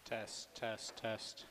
Test, test, test.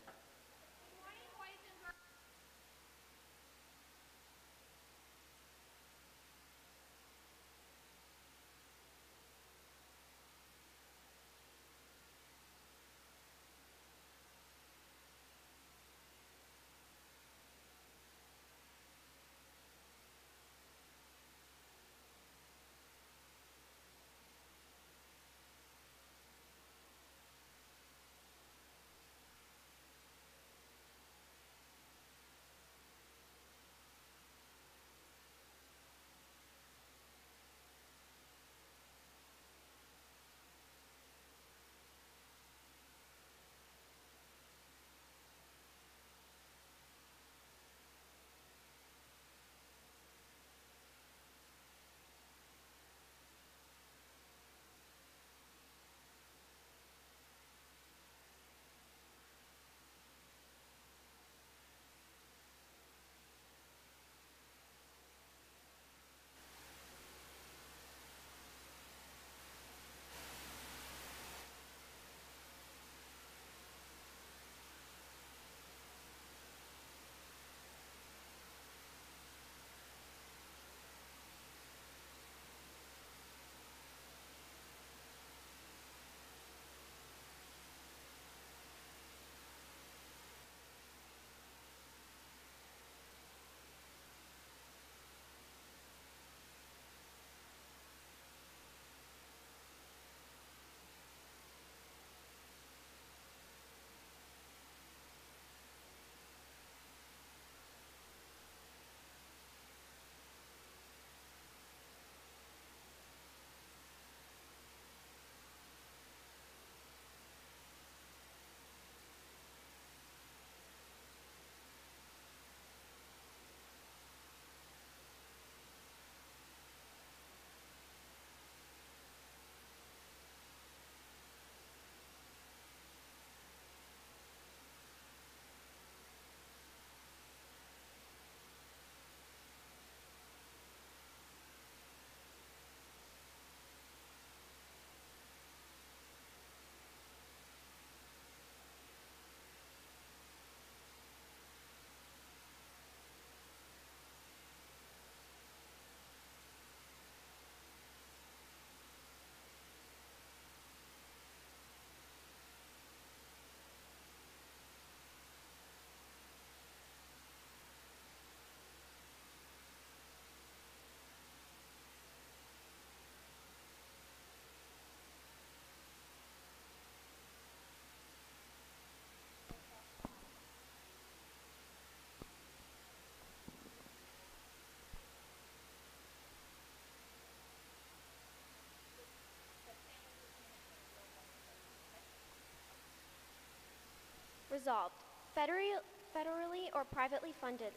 Resolved, federally or privately funded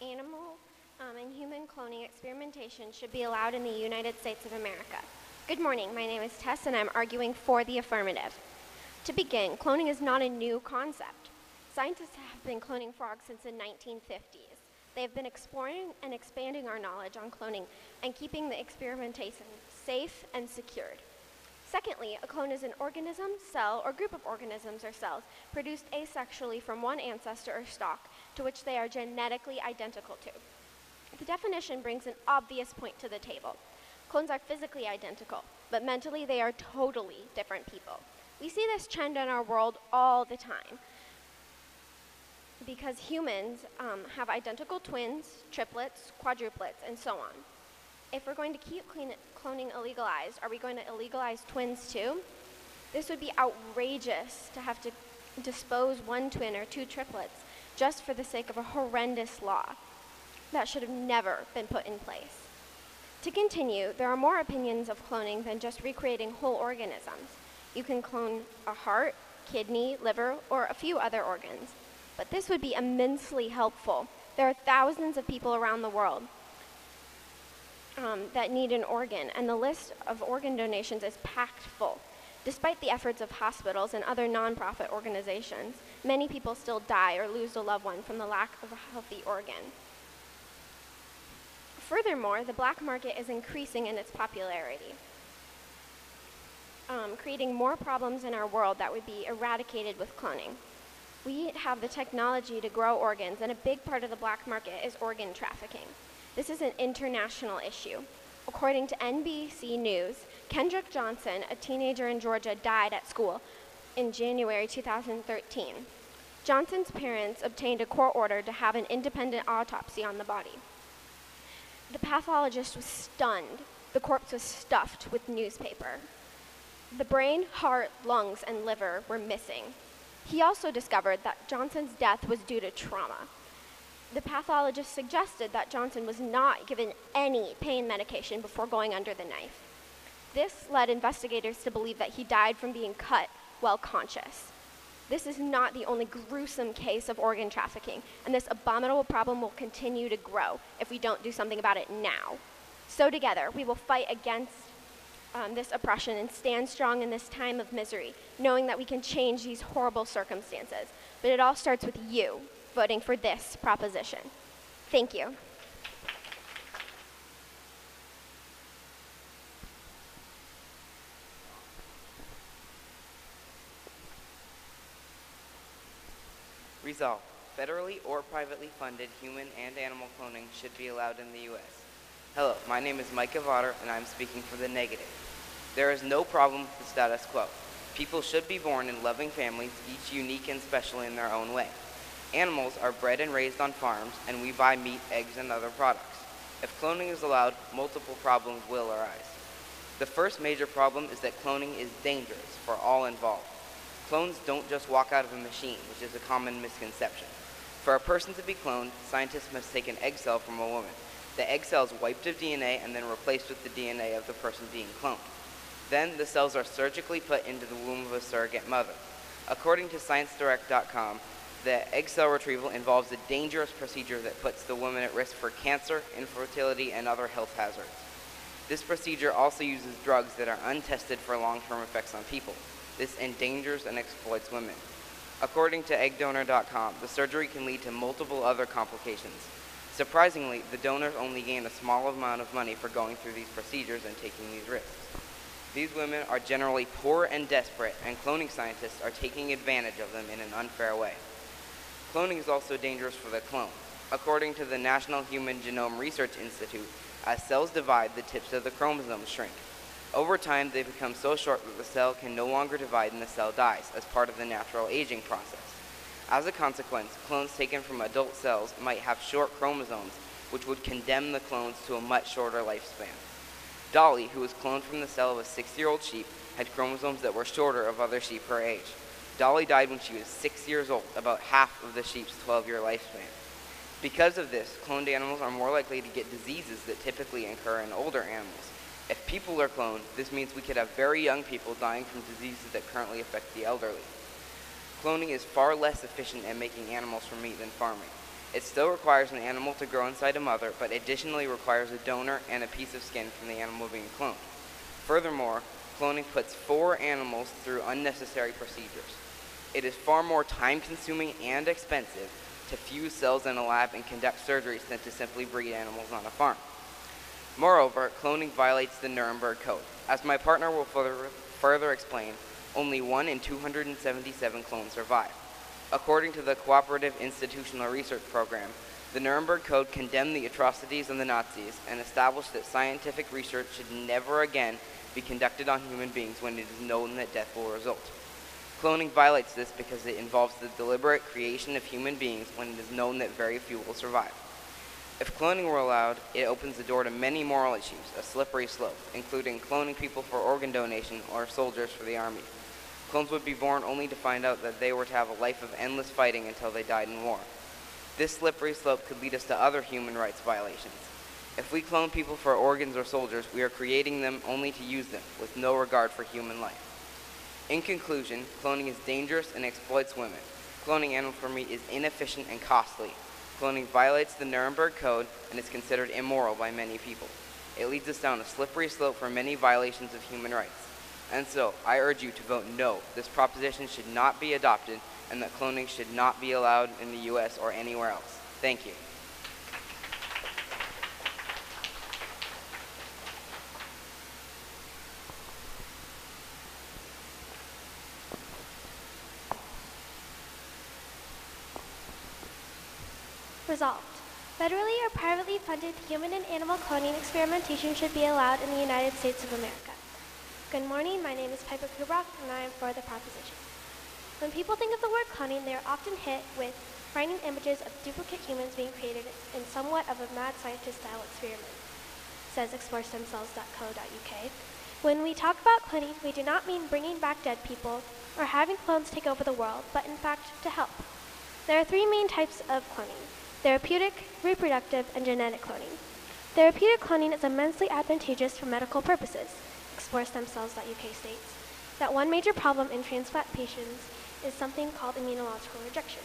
animal and human cloning experimentation should be allowed in the United States of America. Good morning, my name is Tess and I'm arguing for the affirmative. To begin, cloning is not a new concept. Scientists have been cloning frogs since the 1950s. They have been exploring and expanding our knowledge on cloning and keeping the experimentation safe and secured. Secondly, a clone is an organism, cell, or group of organisms or cells produced asexually from one ancestor or stock to which they are genetically identical to. The definition brings an obvious point to the table. Clones are physically identical, but mentally they are totally different people. We see this trend in our world all the time because humans have identical twins, triplets, quadruplets, and so on. If we're going to keep cloning illegalized, are we going to illegalize twins too? This would be outrageous to have to dispose one twin or two triplets just for the sake of a horrendous law that should have never been put in place. To continue, there are more opinions of cloning than just recreating whole organisms. You can clone a heart, kidney, liver, or a few other organs. But this would be immensely helpful. There are thousands of people around the world that need an organ, and the list of organ donations is packed full. Despite the efforts of hospitals and other nonprofit organizations, many people still die or lose a loved one from the lack of a healthy organ. Furthermore, the black market is increasing in its popularity. creating more problems in our world that would be eradicated with cloning. We have the technology to grow organs, and a big part of the black market is organ trafficking. This is an international issue. According to NBC News, Kendrick Johnson, a teenager in Georgia, died at school in January 2013. Johnson's parents obtained a court order to have an independent autopsy on the body. The pathologist was stunned. The corpse was stuffed with newspaper. The brain, heart, lungs, and liver were missing. He also discovered that Johnson's death was due to trauma. The pathologist suggested that Johnson was not given any pain medication before going under the knife. This led investigators to believe that he died from being cut while conscious. This is not the only gruesome case of organ trafficking, and this abominable problem will continue to grow if we don't do something about it now. So together, we will fight against this oppression and stand strong in this time of misery, knowing that we can change these horrible circumstances. But it all starts with you voting for this proposition. Thank you. Resolved, federally or privately funded human and animal cloning should be allowed in the U.S. Hello, my name is Micah Votter, and I'm speaking for the negative. There is no problem with the status quo. People should be born in loving families, each unique and special in their own way. Animals are bred and raised on farms, and we buy meat, eggs, and other products. If cloning is allowed, multiple problems will arise. The first major problem is that cloning is dangerous for all involved. Clones don't just walk out of a machine, which is a common misconception. For a person to be cloned, scientists must take an egg cell from a woman. The egg cell is wiped of DNA and then replaced with the DNA of the person being cloned. Then the cells are surgically put into the womb of a surrogate mother. According to ScienceDirect.com, the egg cell retrieval involves a dangerous procedure that puts the woman at risk for cancer, infertility, and other health hazards. This procedure also uses drugs that are untested for long-term effects on people. This endangers and exploits women. According to EggDonor.com, the surgery can lead to multiple other complications. Surprisingly, the donors only gain a small amount of money for going through these procedures and taking these risks. These women are generally poor and desperate, and cloning scientists are taking advantage of them in an unfair way. Cloning is also dangerous for the clone. According to the National Human Genome Research Institute, as cells divide, the tips of the chromosomes shrink. Over time, they become so short that the cell can no longer divide and the cell dies as part of the natural aging process. As a consequence, clones taken from adult cells might have short chromosomes, which would condemn the clones to a much shorter lifespan. Dolly, who was cloned from the cell of a 6-year-old sheep, had chromosomes that were shorter of other sheep her age. Dolly died when she was 6 years old, about half of the sheep's 12-year lifespan. Because of this, cloned animals are more likely to get diseases that typically occur in older animals. If people are cloned, this means we could have very young people dying from diseases that currently affect the elderly. Cloning is far less efficient at making animals for meat than farming. It still requires an animal to grow inside a mother, but additionally requires a donor and a piece of skin from the animal being cloned. Furthermore, cloning puts 4 animals through unnecessary procedures. It is far more time-consuming and expensive to fuse cells in a lab and conduct surgeries than to simply breed animals on a farm. Moreover, cloning violates the Nuremberg Code. As my partner will further explain, only 1 in 277 clones survive. According to the Cooperative Institutional Research Program, the Nuremberg Code condemned the atrocities of the Nazis and established that scientific research should never again be conducted on human beings when it is known that death will result. Cloning violates this because it involves the deliberate creation of human beings when it is known that very few will survive. If cloning were allowed, it opens the door to many moral issues, a slippery slope, including cloning people for organ donation or soldiers for the army. Clones would be born only to find out that they were to have a life of endless fighting until they died in war. This slippery slope could lead us to other human rights violations. If we clone people for organs or soldiers, we are creating them only to use them, with no regard for human life. In conclusion, cloning is dangerous and exploits women. Cloning animals for meat is inefficient and costly. Cloning violates the Nuremberg Code and is considered immoral by many people. It leads us down a slippery slope for many violations of human rights. And so, I urge you to vote no. This proposition should not be adopted, and that cloning should not be allowed in the U.S. or anywhere else. Thank you. Resolved. Federally or privately funded human and animal cloning experimentation should be allowed in the United States of America. Good morning, my name is Piper Kubrock, and I am for the proposition. When people think of the word cloning, they are often hit with frightening images of duplicate humans being created in somewhat of a mad scientist-style experiment, says explorestemcells.co.uk. When we talk about cloning, we do not mean bringing back dead people or having clones take over the world, but in fact, to help. There are three main types of cloning: therapeutic, reproductive, and genetic cloning. Therapeutic cloning is immensely advantageous for medical purposes. explorestemcells.uk states that one major problem in transplant patients is something called immunological rejection.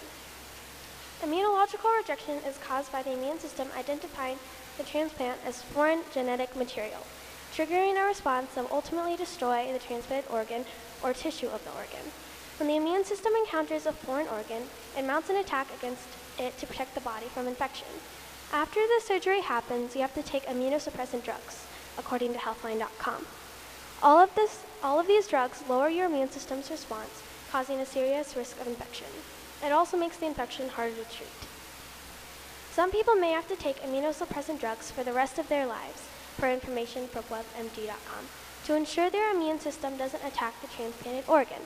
Immunological rejection is caused by the immune system identifying the transplant as foreign genetic material, triggering a response that will ultimately destroy the transplanted organ or tissue of the organ. When the immune system encounters a foreign organ, it mounts an attack against it to protect the body from infection. After the surgery happens, you have to take immunosuppressant drugs, according to Healthline.com. All of these drugs lower your immune system's response, causing a serious risk of infection. It also makes the infection harder to treat. Some people may have to take immunosuppressant drugs for the rest of their lives, per information from WebMD.com, to ensure their immune system doesn't attack the transplanted organ.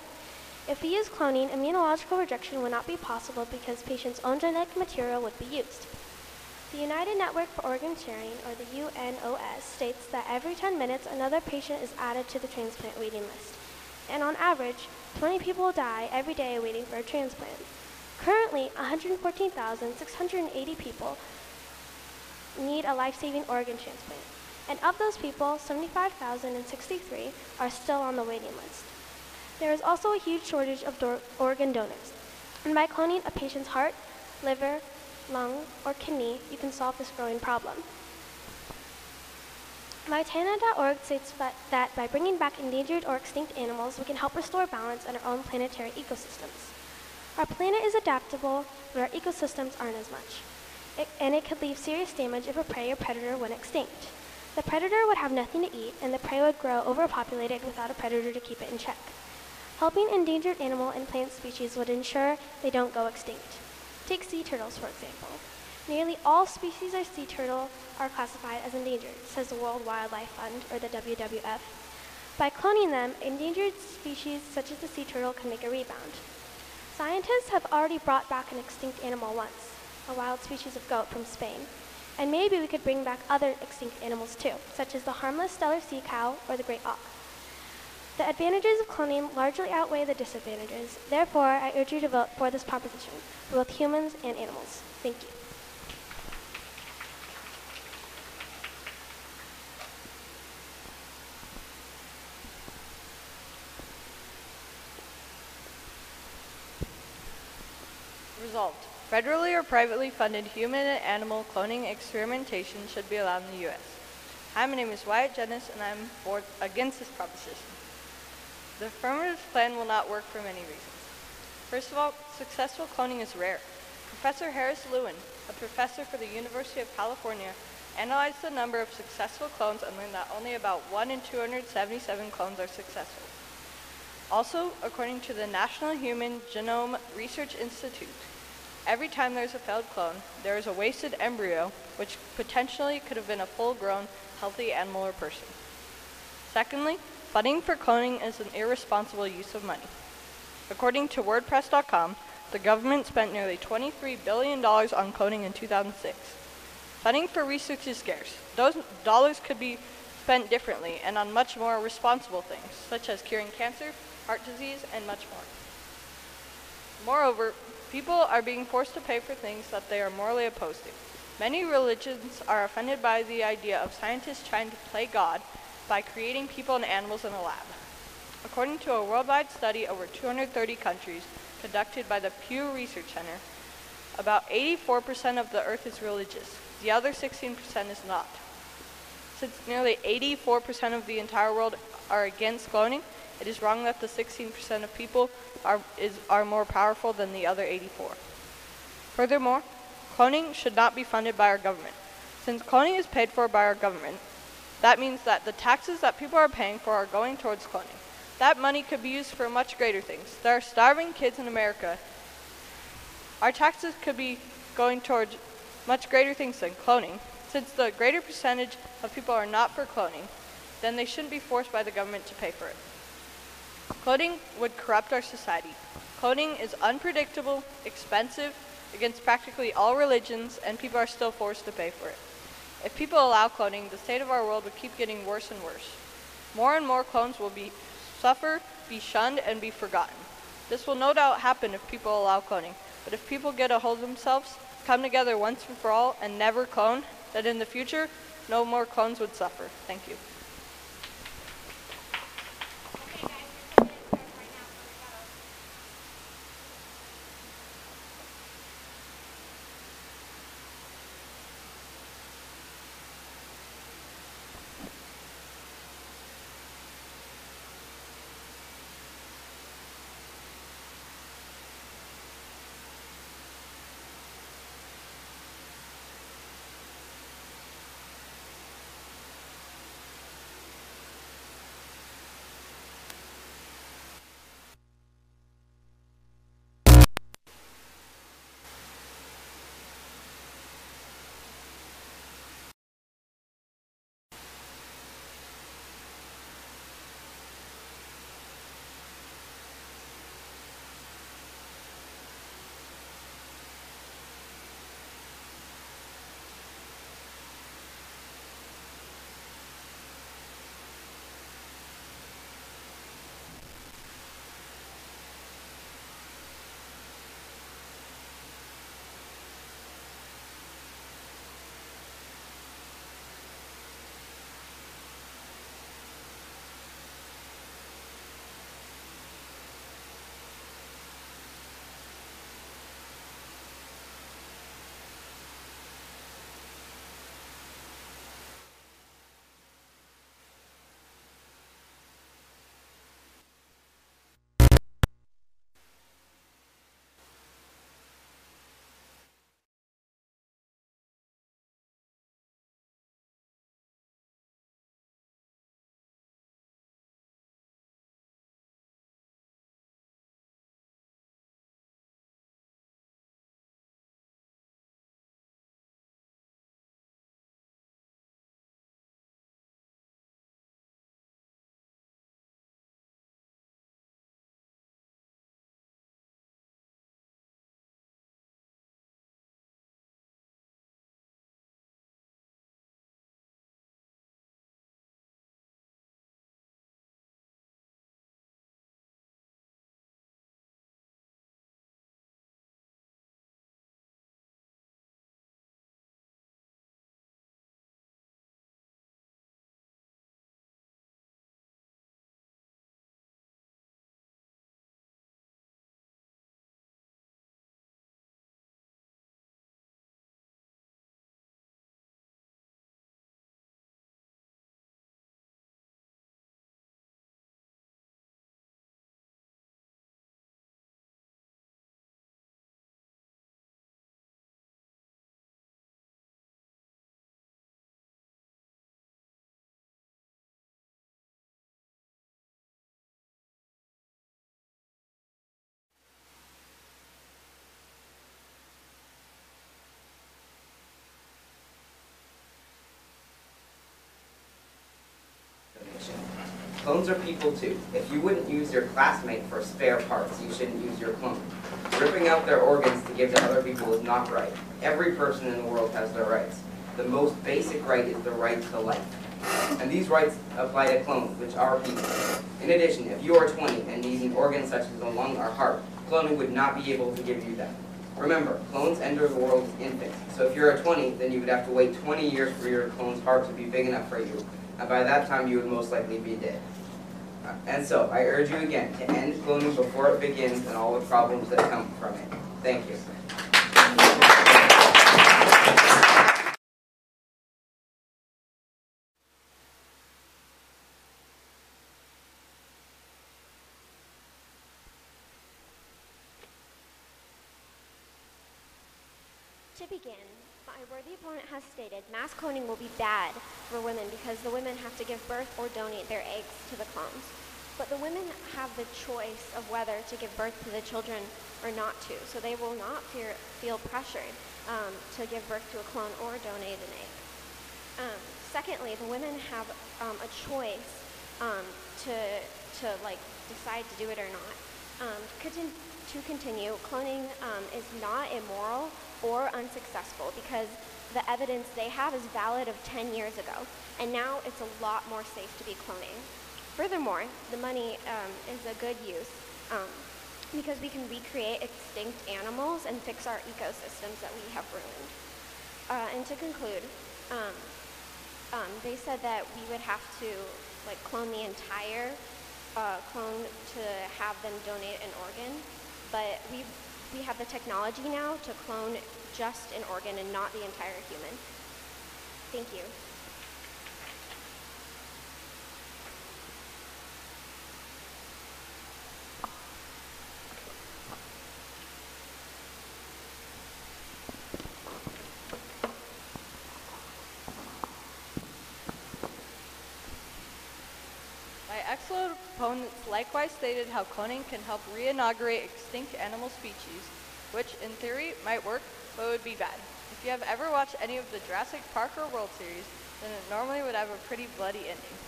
If we use cloning, immunological rejection would not be possible because patients' own genetic material would be used. The United Network for Organ Sharing, or the UNOS, states that every 10 minutes another patient is added to the transplant waiting list. And on average, 20 people die every day waiting for a transplant. Currently, 114,680 people need a life-saving organ transplant. And of those people, 75,063 are still on the waiting list. There is also a huge shortage of organ donors. And by cloning a patient's heart, liver, lung, or kidney, you can solve this growing problem. Vitana.org states that by bringing back endangered or extinct animals, we can help restore balance in our own planetary ecosystems. Our planet is adaptable, but our ecosystems aren't as much. And it could leave serious damage if a prey or predator went extinct. The predator would have nothing to eat, and the prey would grow overpopulated without a predator to keep it in check. Helping endangered animal and plant species would ensure they don't go extinct. Take sea turtles, for example. Nearly all species of sea turtle are classified as endangered, says the World Wildlife Fund, or the WWF. By cloning them, endangered species such as the sea turtle can make a rebound. Scientists have already brought back an extinct animal once, a wild species of goat from Spain. And maybe we could bring back other extinct animals too, such as the harmless Steller sea cow or the great auk. The advantages of cloning largely outweigh the disadvantages. Therefore, I urge you to vote for this proposition, for both humans and animals. Thank you. Resolved. Federally or privately funded human and animal cloning experimentation should be allowed in the U.S. Hi, my name is Wyatt Jennings, and I'm against this proposition. The affirmative plan will not work for many reasons. First of all, successful cloning is rare. Professor Harris Lewin, a professor for the University of California, analyzed the number of successful clones and learned that only about 1 in 277 clones are successful. Also, according to the National Human Genome Research Institute, every time there's a failed clone, there is a wasted embryo, which potentially could have been a full-grown, healthy animal or person. Secondly, funding for cloning is an irresponsible use of money. According to WordPress.com, the government spent nearly $23 billion on cloning in 2006. Funding for research is scarce. Those dollars could be spent differently and on much more responsible things, such as curing cancer, heart disease, and much more. Moreover, people are being forced to pay for things that they are morally opposed to. Many religions are offended by the idea of scientists trying to play God by creating people and animals in a lab. According to a worldwide study over 230 countries conducted by the Pew Research Center, about 84% of the earth is religious. The other 16% is not. Since nearly 84% of the entire world are against cloning, it is wrong that the 16% of people are more powerful than the other 84. Furthermore, cloning should not be funded by our government. Since cloning is paid for by our government, that means that the taxes that people are paying for are going towards cloning. That money could be used for much greater things. There are starving kids in America. Our taxes could be going towards much greater things than cloning. Since the greater percentage of people are not for cloning, then they shouldn't be forced by the government to pay for it. Cloning would corrupt our society. Cloning is unpredictable, expensive, against practically all religions, and people are still forced to pay for it. If people allow cloning, the state of our world would keep getting worse and worse. More and more clones will suffer, be shunned, and be forgotten. This will no doubt happen if people allow cloning, but if people get a hold of themselves, come together once and for all, and never clone, then in the future, no more clones would suffer. Thank you. Clones are people too. If you wouldn't use your classmate for spare parts, you shouldn't use your clone. Ripping out their organs to give to other people is not right. Every person in the world has their rights. The most basic right is the right to life. And these rights apply to clones, which are people. In addition, if you are 20 and need an organ such as a lung or heart, cloning would not be able to give you that. Remember, clones enter the world as infants. So if you're a 20, then you would have to wait 20 years for your clone's heart to be big enough for you. And by that time, you would most likely be dead. And so, I urge you again to end cloning before it begins and all the problems that come from it. Thank you. To begin, my worthy opponent has stated mass cloning will be bad for women because the women have to give birth or donate their eggs to the clones. But the women have the choice of whether to give birth to the children or not to, so they will not feel pressured to give birth to a clone or donate an egg. Secondly, the women have a choice to like decide to do it or not. To continue, cloning is not immoral or unsuccessful because the evidence they have is valid of 10 years ago, and now it's a lot more safe to be cloning. Furthermore, the money is a good use because we can recreate extinct animals and fix our ecosystems that we have ruined. And to conclude, they said that we would have to like clone the entire clone to have them donate an organ, but we have the technology now to clone just an organ and not the entire human. Thank you. My excellent opponents likewise stated how cloning can help re-inaugurate extinct animal species, which in theory might work, but would be bad. If you have ever watched any of the Jurassic Park or World Series, then it normally would have a pretty bloody ending.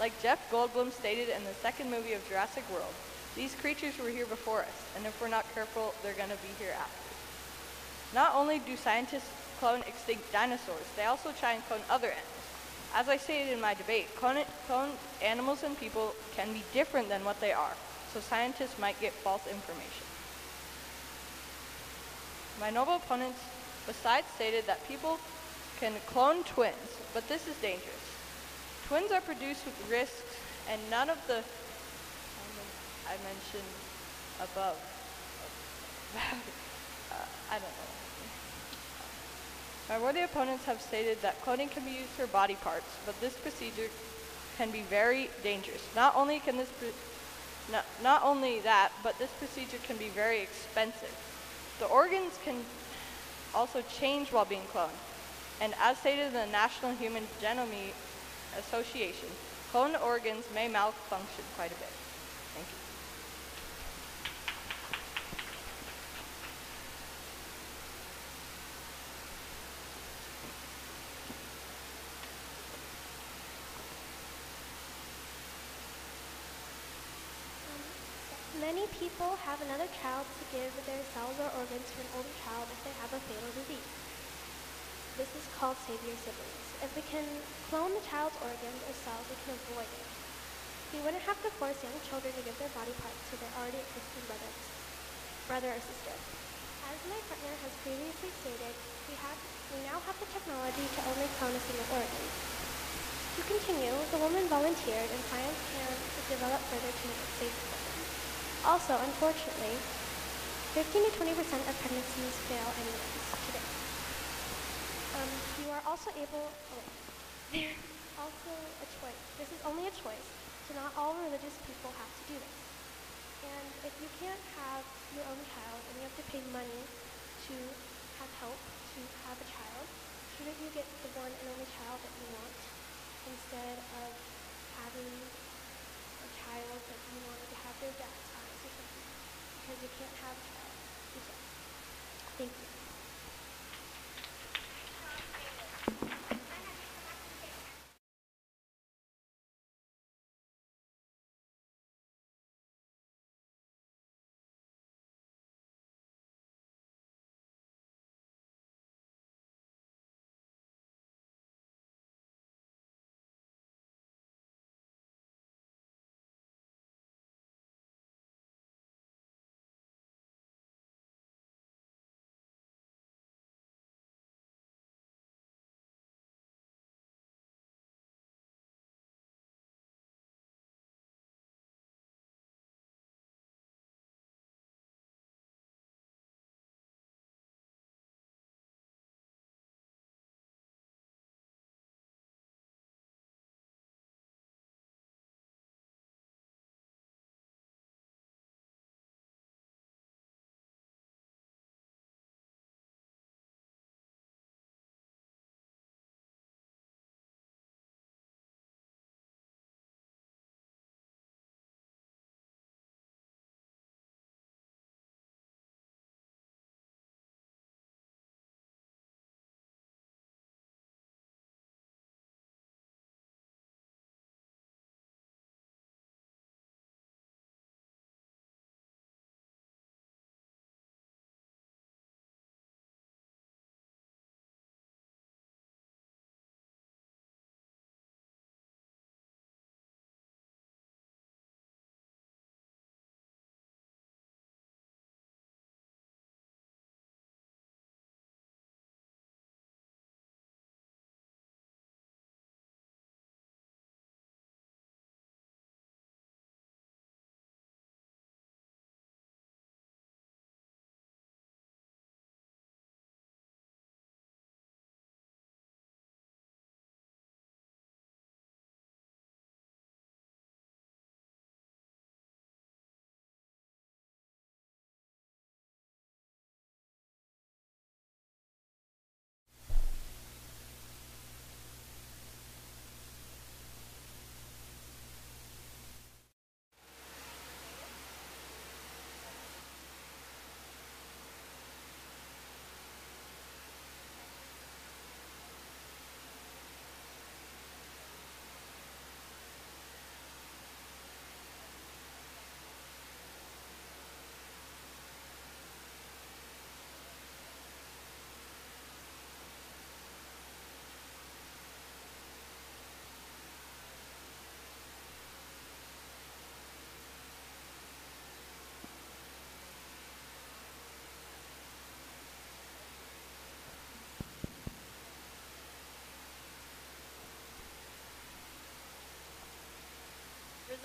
Like Jeff Goldblum stated in the second movie of Jurassic World, these creatures were here before us, and if we're not careful, they're gonna be here after. Not only do scientists clone extinct dinosaurs, they also try and clone other animals. As I stated in my debate, cloned animals and people can be different than what they are, so scientists might get false information. My noble opponents besides stated that people can clone twins, but this is dangerous. Twins are produced with risks and none of the I mentioned above. I don't know. My worthy opponents have stated that cloning can be used for body parts, but this procedure can be very dangerous. Not only that, but this procedure can be very expensive. The organs can also change while being cloned. And as stated in the National Human Genome Association, cloned organs may malfunction quite a bit. Thank you. Many people have another child to give their cells or organs to an older child if they have a fatal disease. This is called save your siblings. If we can clone the child's organs or cells, we can avoid it. We wouldn't have to force young children to give their body parts to their already existing brother or sister. As my partner has previously stated, we now have the technology to only clone a single organ. To continue, the woman volunteered and science can develop further to make it safe for them. Also, unfortunately, 15 to 20% of pregnancies fail anyways today. You are also able, there's also a choice. This is only a choice, so not all religious people have to do this. And if you can't have your own child and you have to pay money to have help to have a child, shouldn't you get the one and only child that you want instead of having a child that you wanted to have their dad's eyes or something? Because you can't have a child. Thank you.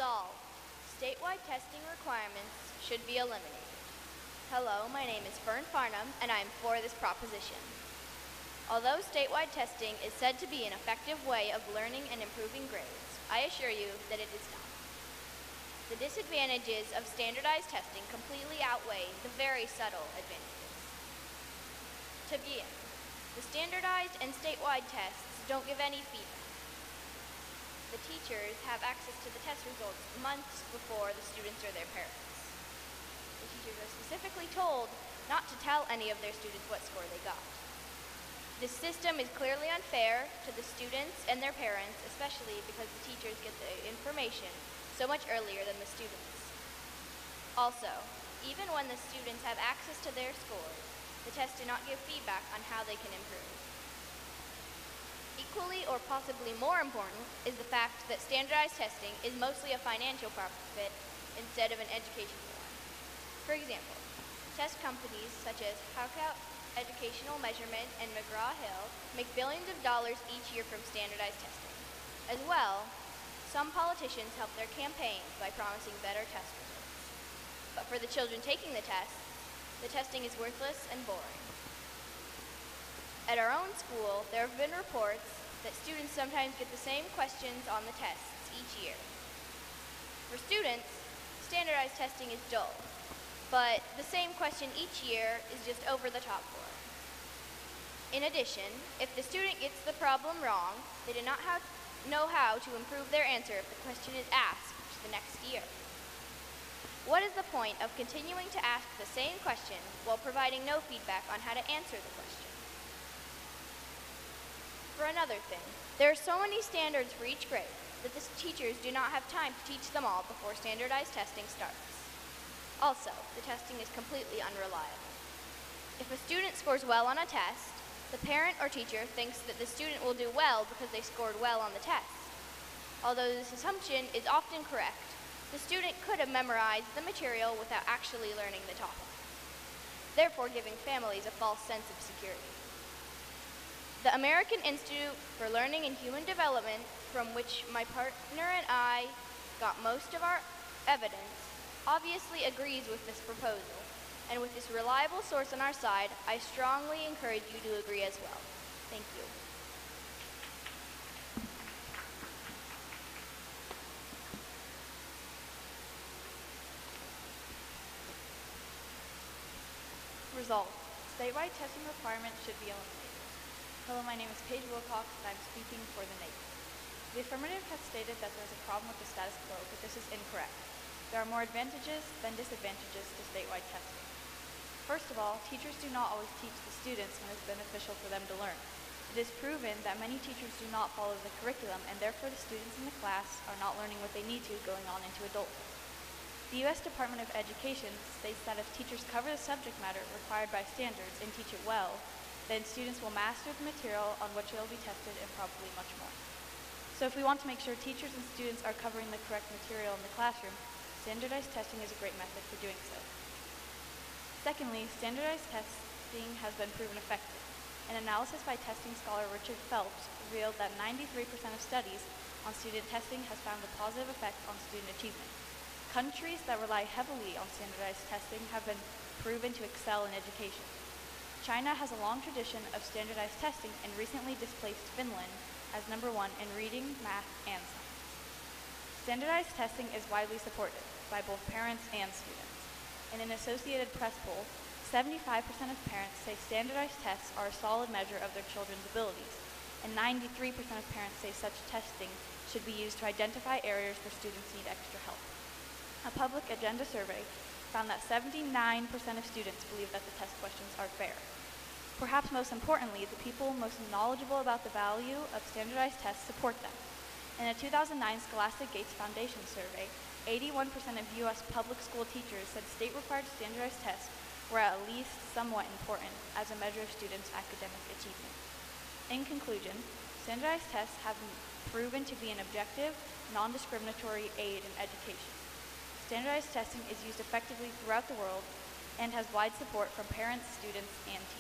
Resolved, statewide testing requirements should be eliminated. Hello, my name is Fern Farnham, and I am for this proposition. Although statewide testing is said to be an effective way of learning and improving grades, I assure you that it is not. The disadvantages of standardized testing completely outweigh the very subtle advantages. To begin, the standardized and statewide tests don't give any feedback. The teachers have access to the test results months before the students or their parents. The teachers are specifically told not to tell any of their students what score they got. This system is clearly unfair to the students and their parents, especially because the teachers get the information so much earlier than the students. Also, even when the students have access to their scores, the tests do not give feedback on how they can improve. Equally or possibly more important is the fact that standardized testing is mostly a financial profit instead of an educational one. For example, test companies such as Haukout Educational Measurement and McGraw-Hill make billions of dollars each year from standardized testing. As well, some politicians help their campaigns by promising better test results. But for the children taking the tests, the testing is worthless and boring. At our own school, there have been reports that students sometimes get the same questions on the tests each year. For students, standardized testing is dull, but the same question each year is just over the top for them. In addition, if the student gets the problem wrong, they do not know how to improve their answer if the question is asked the next year. What is the point of continuing to ask the same question while providing no feedback on how to answer the question? For another thing, there are so many standards for each grade that the teachers do not have time to teach them all before standardized testing starts. Also, the testing is completely unreliable. If a student scores well on a test, the parent or teacher thinks that the student will do well because they scored well on the test. Although this assumption is often correct, the student could have memorized the material without actually learning the topic, therefore giving families a false sense of security. The American Institute for Learning and Human Development, from which my partner and I got most of our evidence, obviously agrees with this proposal, and with this reliable source on our side, I strongly encourage you to agree as well. Thank you. Resolved, statewide testing requirements should be eliminated. Hello, my name is Paige Wilcox, and I'm speaking for the negative. The affirmative has stated that there is a problem with the status quo, but this is incorrect. There are more advantages than disadvantages to statewide testing. First of all, teachers do not always teach the students when it's beneficial for them to learn. It is proven that many teachers do not follow the curriculum, and therefore the students in the class are not learning what they need to going on into adulthood. The U.S. Department of Education states that if teachers cover the subject matter required by standards and teach it well, then students will master the material on which they will be tested and probably much more. So if we want to make sure teachers and students are covering the correct material in the classroom, standardized testing is a great method for doing so. Secondly, standardized testing has been proven effective. An analysis by testing scholar Richard Phelps revealed that 93% of studies on student testing has found a positive effect on student achievement. Countries that rely heavily on standardized testing have been proven to excel in education. China has a long tradition of standardized testing and recently displaced Finland as #1 in reading, math, and science. Standardized testing is widely supported by both parents and students. In an Associated Press poll, 75% of parents say standardized tests are a solid measure of their children's abilities, and 93% of parents say such testing should be used to identify areas where students need extra help. A public agenda survey found that 79% of students believe that the test questions are fair. Perhaps most importantly, the people most knowledgeable about the value of standardized tests support them. In a 2009 Scholastic Gates Foundation survey, 81% of U.S. public school teachers said state-required standardized tests were at least somewhat important as a measure of students' academic achievement. In conclusion, standardized tests have been proven to be an objective, non-discriminatory aid in education. Standardized testing is used effectively throughout the world and has wide support from parents, students, and teachers.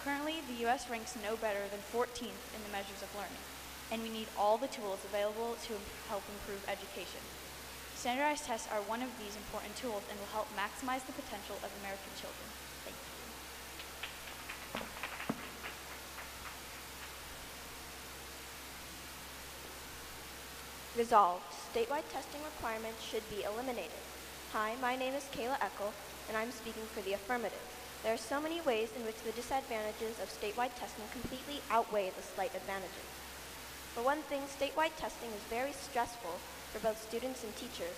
Currently, the U.S. ranks no better than 14th in the measures of learning, and we need all the tools available to help improve education. Standardized tests are one of these important tools and will help maximize the potential of American children. Thank you. Resolved, statewide testing requirements should be eliminated. Hi, my name is Kayla Eckel, and I'm speaking for the affirmative. There are so many ways in which the disadvantages of statewide testing completely outweigh the slight advantages. For one thing, statewide testing is very stressful for both students and teachers.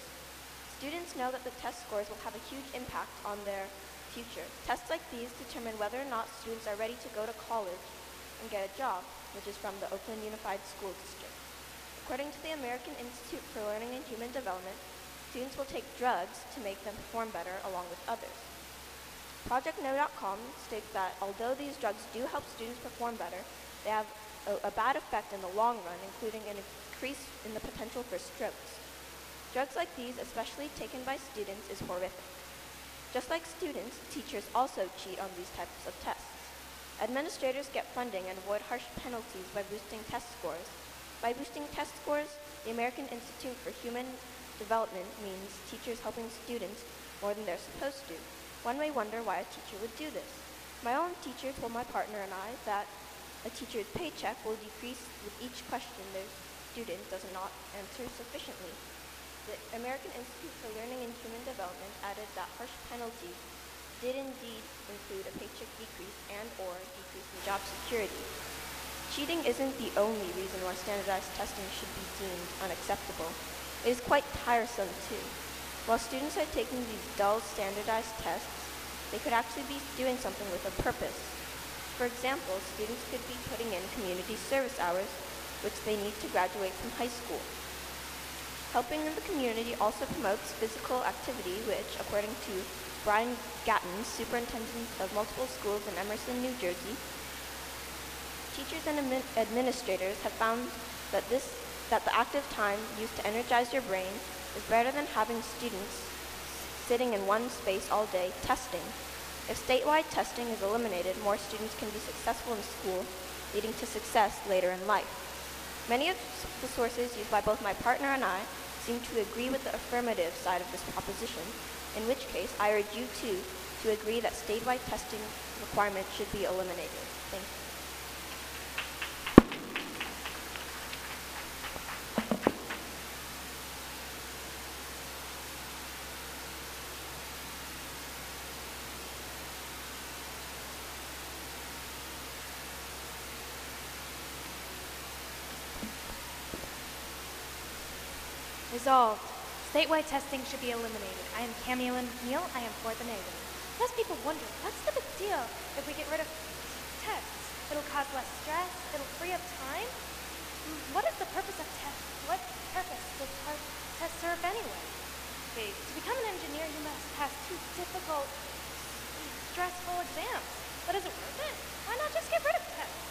Students know that the test scores will have a huge impact on their future. Tests like these determine whether or not students are ready to go to college and get a job, which is from the Oakland Unified School District. According to the American Institute for Learning and Human Development, students will take drugs to make them perform better along with others. ProjectKnow.com states that although these drugs do help students perform better, they have a bad effect in the long run, including an increase in the potential for strokes. Drugs like these, especially taken by students, is horrific. Just like students, teachers also cheat on these types of tests. Administrators get funding and avoid harsh penalties by boosting test scores. By boosting test scores, the American Institute for Human Development means teachers helping students more than they're supposed to. One may wonder why a teacher would do this. My own teacher told my partner and I that a teacher's paycheck will decrease with each question their student does not answer sufficiently. The American Institute for Learning and Human Development added that harsh penalties did indeed include a paycheck decrease and/or decrease in job security. Cheating isn't the only reason why standardized testing should be deemed unacceptable. It is quite tiresome too. While students are taking these dull standardized tests, they could actually be doing something with a purpose. For example, students could be putting in community service hours, which they need to graduate from high school. Helping in the community also promotes physical activity, which, according to Brian Gatton, superintendent of multiple schools in Emerson, New Jersey, teachers and administrators have found that the active time used to energize your brain is better than having students sitting in one space all day testing. If statewide testing is eliminated, more students can be successful in school, leading to success later in life. Many of the sources used by both my partner and I seem to agree with the affirmative side of this proposition, in which case I urge you too to agree that statewide testing requirements should be eliminated. Thank you. Resolved. Statewide testing should be eliminated. I am Camille Neal. I am for the negative. Most people wonder, what's the big deal if we get rid of tests? It'll cause less stress. It'll free up time. What is the purpose of tests? What purpose does tests serve anyway? Okay, to become an engineer, you must pass 2 difficult, stressful exams. But is it worth it? Why not just get rid of tests?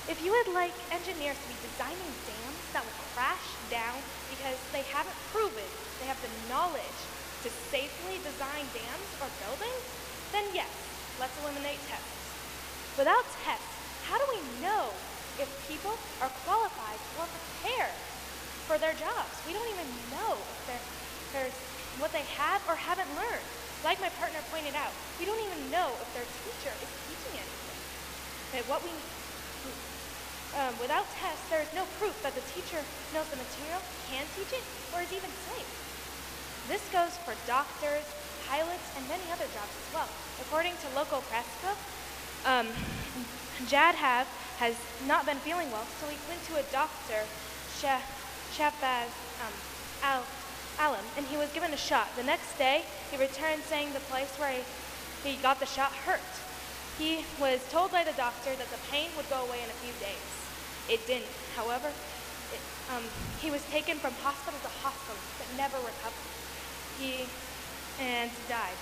If you would like engineers to be designing dams that will crash down because they haven't proven they have the knowledge to safely design dams or buildings, then yes, let's eliminate tests. Without tests, how do we know if people are qualified or prepared for their jobs? We don't even know if there's what they have or haven't learned. Like my partner pointed out, we don't even know if their teacher is teaching anything. Without tests, there is no proof that the teacher knows the material, can teach it, or is even safe. This goes for doctors, pilots, and many other jobs as well. According to local press co, Jadhav has not been feeling well, so he went to a doctor, Shahbaz Alam, and he was given a shot. The next day, he returned saying the place where he got the shot hurt. He was told by the doctor that the pain would go away in a few days. It didn't. However, he was taken from hospital to hospital but never recovered. He died.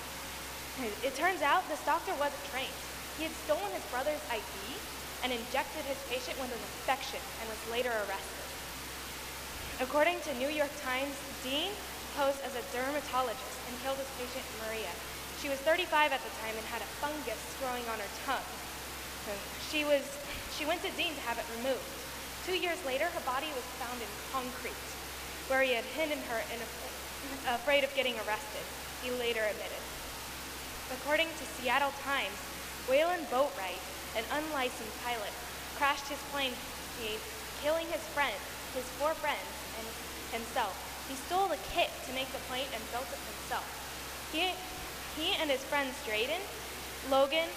It turns out this doctor wasn't trained. He had stolen his brother's ID and injected his patient with an infection and was later arrested. According to New York Times, Dean posed as a dermatologist and killed his patient Maria. She was 35 at the time and had a fungus growing on her tongue. She went to Dean to have it removed. 2 years later, her body was found in concrete, where he had hidden her in afraid of getting arrested, he later admitted. According to Seattle Times, Waylon Boatwright, an unlicensed pilot, crashed his plane, killing his four friends, and himself. He stole the kit to make the plane and built it himself. He and his friends Drayden, Logan,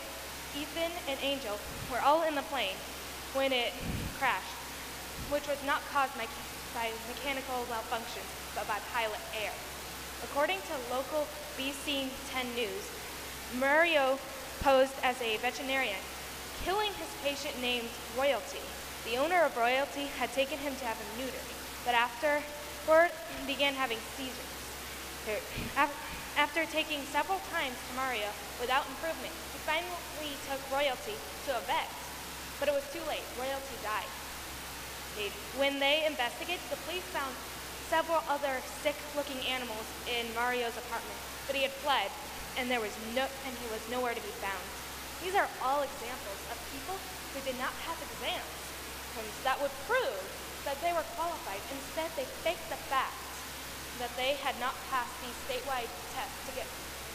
Ethan, and Angel were all in the plane when it crashed, which was not caused by mechanical malfunctions, but by pilot error. According to local BC 10 News, Mario posed as a veterinarian, killing his patient named Royalty. The owner of Royalty had taken him to have him neutered, but afterward began having seizures. After taking several times to Mario without improvement, he finally took Royalty to a vet, but it was too late. Royalty died. When they investigated, the police found several other sick-looking animals in Mario's apartment, but he had fled, and he was nowhere to be found. These are all examples of people who did not pass exams that would prove that they were qualified. Instead, they faked the fact that they had not passed these statewide tests to get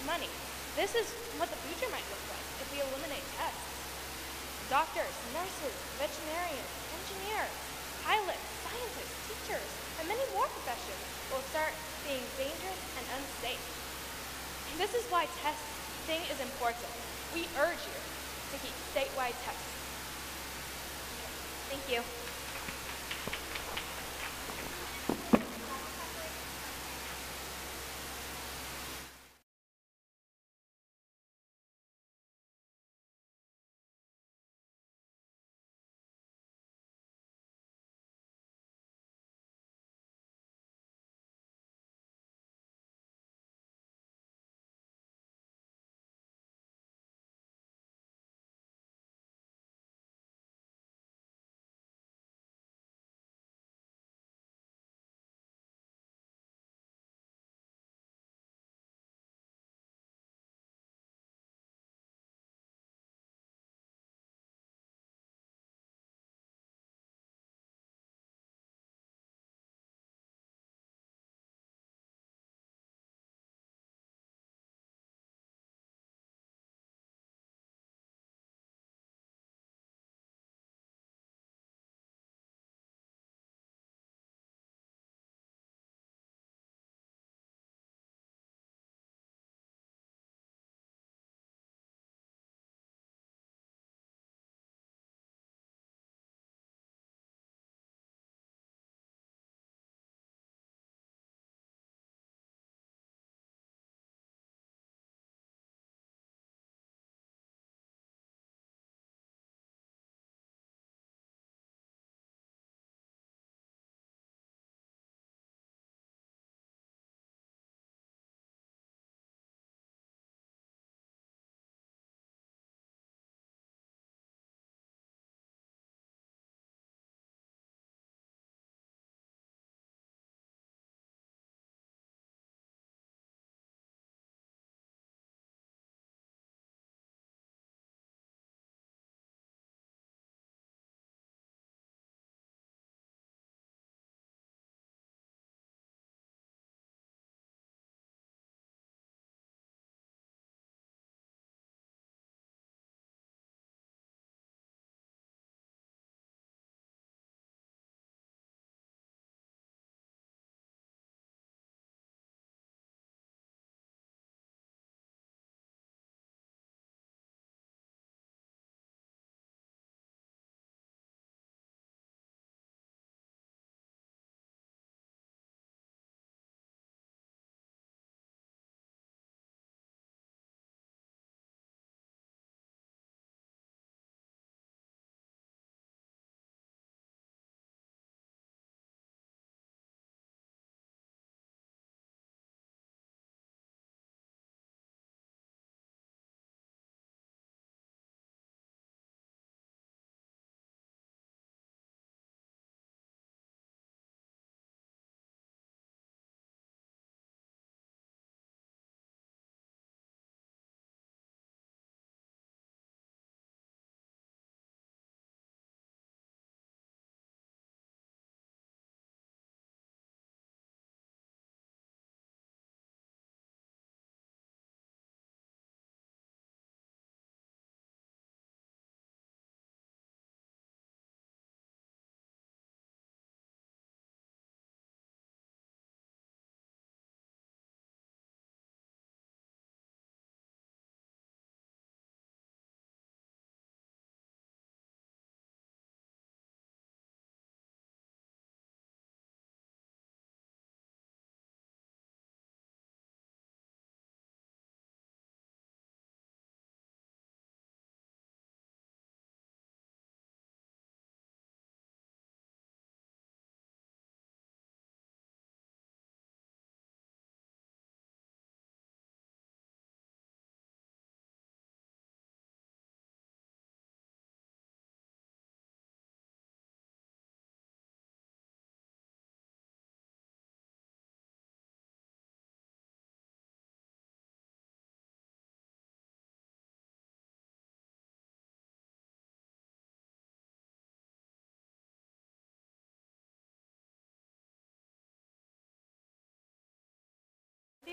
money. This is what the future might look like if we eliminate tests. Doctors, nurses, veterinarians, engineers, pilots, scientists, teachers, and many more professions will start being dangerous and unsafe. This is why testing is important. We urge you to keep statewide tests. Thank you.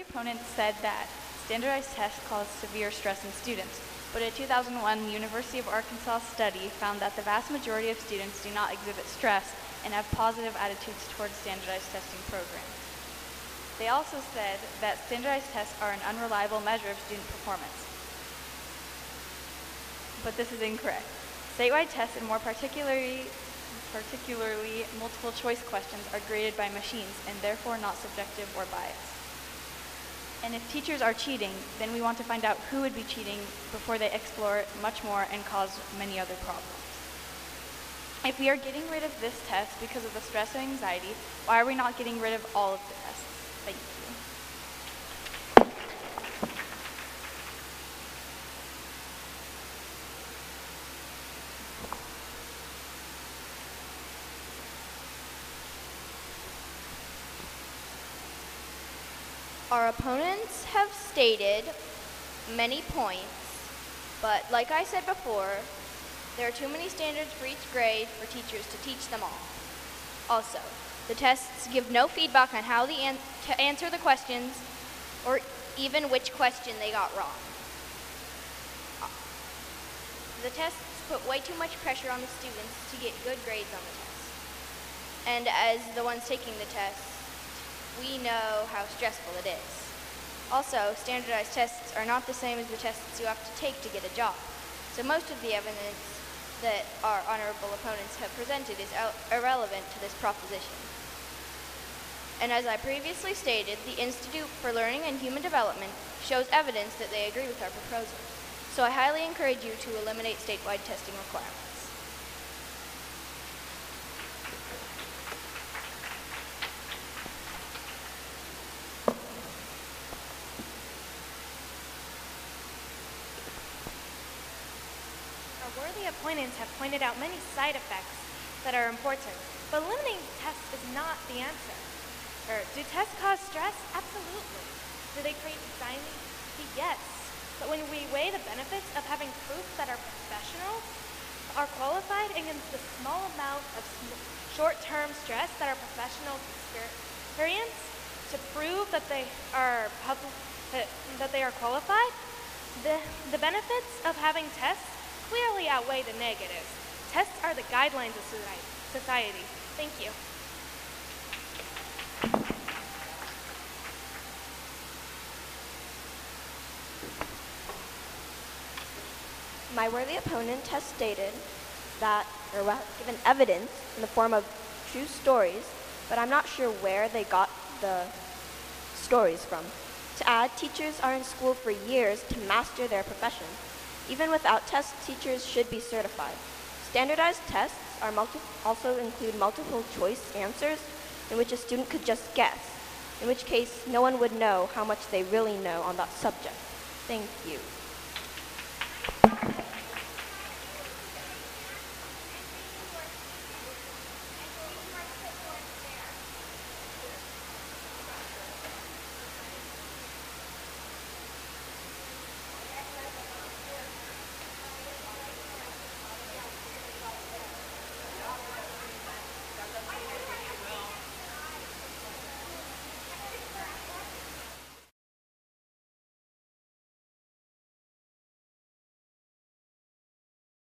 opponents said that standardized tests cause severe stress in students, but a 2001 University of Arkansas study found that the vast majority of students do not exhibit stress and have positive attitudes towards standardized testing programs. They also said that standardized tests are an unreliable measure of student performance. But this is incorrect. Statewide tests, and more particularly multiple choice questions, are graded by machines and therefore not subjective or biased. And if teachers are cheating, then we want to find out who would be cheating before they explore it much more and cause many other problems. If we are getting rid of this test because of the stress and anxiety, why are we not getting rid of all of the tests? Thank you. Our opponents have stated many points, but like I said before, there are too many standards for each grade for teachers to teach them all. Also, the tests give no feedback on how to answer the questions or even which question they got wrong. The tests put way too much pressure on the students to get good grades on the test. And as the ones taking the test, we know how stressful it is. Also, standardized tests are not the same as the tests you have to take to get a job. So most of the evidence that our honorable opponents have presented is irrelevant to this proposition. And as I previously stated, the Institute for Learning and Human Development shows evidence that they agree with our proposal. So I highly encourage you to eliminate statewide testing requirements. Worthy opponents have pointed out many side effects that are important, but eliminating tests is not the answer. Do tests cause stress? Absolutely. Do they create anxiety? Yes. But when we weigh the benefits of having proof that our professionals are qualified against the small amount of short-term stress that our professionals experience to prove that they are qualified, the benefits of having tests clearly outweigh the negatives. Tests are the guidelines of society. Thank you. My worthy opponent has stated that, or given evidence in the form of true stories, but I'm not sure where they got the stories from. To add, teachers are in school for years to master their profession. Even without tests, teachers should be certified. Standardized tests also include multiple choice answers in which a student could just guess, in which case no one would know how much they really know on that subject. Thank you.